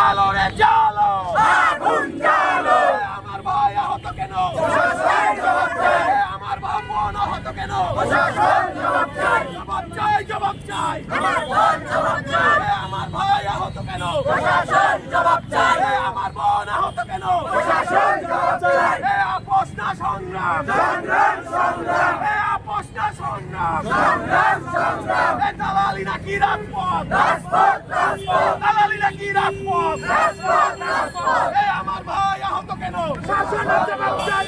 আলো রে জালো আগুন জালো আমার ভাই আহত কেন প্রশাসন জবাব চাই আমার বাপ বোন আহত কেন প্রশাসন জবাব চাই জবাব চাই আমার বোন জবাব চাই আমার ভাই আহত কেন প্রশাসন জবাব চাই আমার বোন আহত কেন প্রশাসন জবাব চাই আপোষ না সংগ্রাম সংগ্রাম সংগ্রাম আপোষ না সংগ্রাম সংগ্রাম সংগ্রাম দালালি নাকি রাজপথ রাজপথ রাজপথ দালালি নাকি রাজপথ রাজপথ রাজপথ আমার ভাই আহত কেন শাসনের জবাব চাই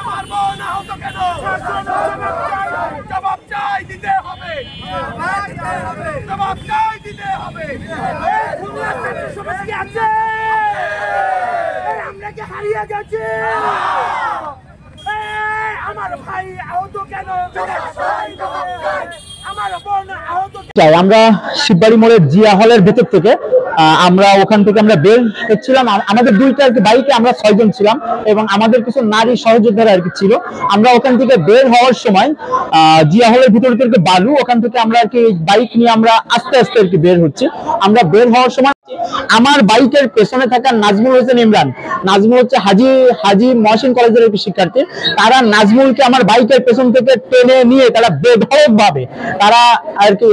আমার বোন আহত কেন শাসনের জবাব চাই দিতে হবে জবাব চাই দিতে হবে খুলনা ছাত্র সমাজ কি আছে আমরা কি হারিয়ে গেছি আমার ভাই আহত কেন আমার বোন আহত আমরা শিববাড়ি মোড়ের জিয়া হলের ভেতর থেকে আমরা ওখান থেকে আমরা বের হচ্ছিলাম। আমাদের দুইটা আর কি বাইকে আমরা 6 জন ছিলাম এবং আমাদের কিছু নারী সহযোদ্ধারা আর কি ছিল। আমরা ওখান থেকে বের হওয়ার সময় জিয়া হলের ভিতর থেকে বালু ওখান থেকে আমরা আর কি বাইক নিয়ে আমরা আস্তে আস্তে আর কি বের হচ্ছি। আমরা বের হওয়ার সময় আমার বাইকের পেছনে থাকা নাজমুল হোসেন ইমরান, নাজমুল হচ্ছে হাজি মহসিন কলেজের একটি শিক্ষার্থী, তারা নাজমুলকে আমার বাইকের পেছন থেকে টেনে নিয়ে তারা বেধড়ক ভাবে তারা আর কি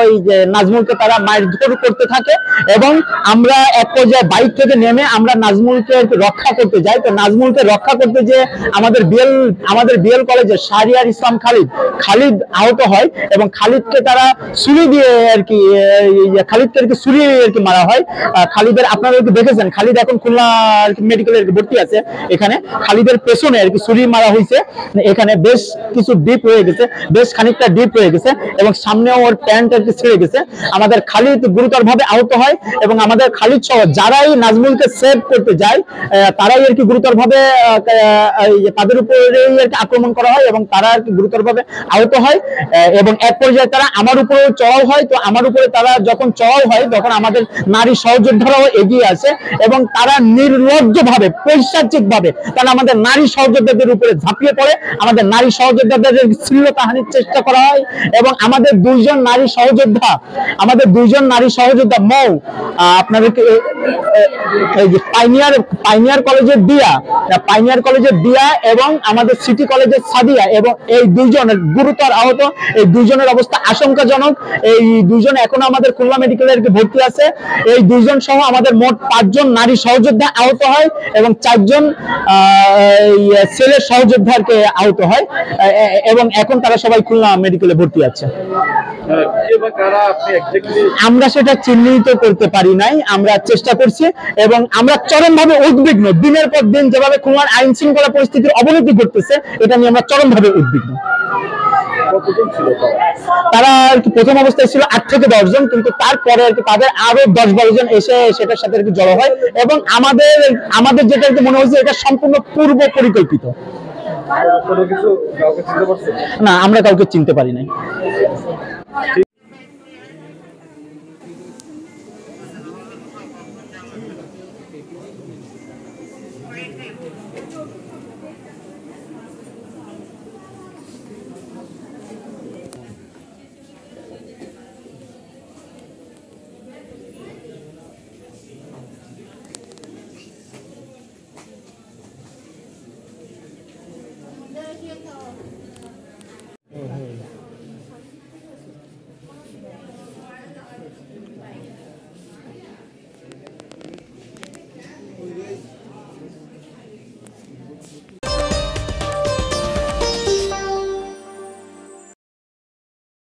ওই নাজমুলকে তারা মারধর করতে থাকে এবং আমরা এক পর্যায়ে বাইক থেকে নেমে আমরা নাজমুলকে রক্ষা করতে যাই। তো নাজমুলকে রক্ষা করতে যে আমাদের বিএল কলেজের শাহরিয়ার ইসলাম খালিদ আহত হয় এবং খালিদকে তারা ছুরি দিয়ে আর কি খালিদকে আর কি ছুরি আর কি মারা হয়। খালিদের আপনারা একটু দেখেছেন, খালিদ এখন খুলনা মেডিকেলে ভর্তি আছে। এখানে খালিদের পেছনে আর কি ছুরি মারা হয়েছে, এখানে বেশ কিছু ডিপ হয়ে গেছে, বেশ খানিকটা ডিপ হয়ে গেছে এবং সামনেও ওর প্যান্ট আর কি ছিঁড়ে গেছে। আমাদের খালিদ গুরুতরভাবে আহত হয় এবং আমাদের খালিদ সহ যারাই নাজমুলকে সেভ করতে যায় তারাই আর কি গুরুতরভাবে তাদের উপরেই আর কি আক্রমণ করা হয় এবং তারা আর কি গুরুতরভাবে আহত হয় এবং এক পর্যায়ে তারা আমার উপরেও চড়াও হয়। তো আমার উপরে তারা যখন চড়াও হয় তখন আমাদের নারী সহযোদ্ধারাও এগিয়ে আসে এবং তারা নির্লজ্জভাবে পৈশাচিকভাবে তারা আমাদের নারী সহযোদ্ধাদের উপরে ঝাঁপিয়ে পড়ে, আমাদের নারী সহযোদ্ধাদের শ্লীলতাহানির চেষ্টা করা হয় এবং আমাদের দুইজন নারী সহযোদ্ধা মৌ আপনাদেরকে এই যে পাইনিয়ার কলেজের দিয়া এবং আমাদের সিটি কলেজের সাদিয়া এবং এই দুইজনের গুরুতর আহত। এই দুইজনের অবস্থা আশঙ্কাজনক। এই দুইজন এখন আমাদের খুলনা মেডিকেলে ভর্তি আছে। এই দুইজন সহ আমাদের মোট 5 জন নারী সহযোদ্ধা আহত হয় এবং 4 জন ছেলে সহযোদ্ধাকে আহত হয় এবং এখন তারা সবাই খুলনা মেডিকেলে ভর্তি আছে। আমরা সেটা চিহ্নিত করতে পারি নাই, আমরা চেষ্টা করছি এবং আমরা চরমভাবে উদ্বিগ্ন। দিনের পর দিন যেভাবে খুলনার আইন শৃঙ্খলা পরিস্থিতির অবনতি ঘটতেছে এটা নিয়ে আমরা চরমভাবে উদ্বিগ্ন। তারা আর কি প্রথম অবস্থায় ছিল 8 থেকে 10 জন, কিন্তু তারপরে আর কি তাদের আরো 10-12 জন এসে সেটার সাথে আর কি জড়ো হয় এবং আমাদের যেটা আর কি মনে হচ্ছে এটা সম্পূর্ণ পূর্ব পরিকল্পিত। না, আমরা কাউকে চিনতে পারি নাই।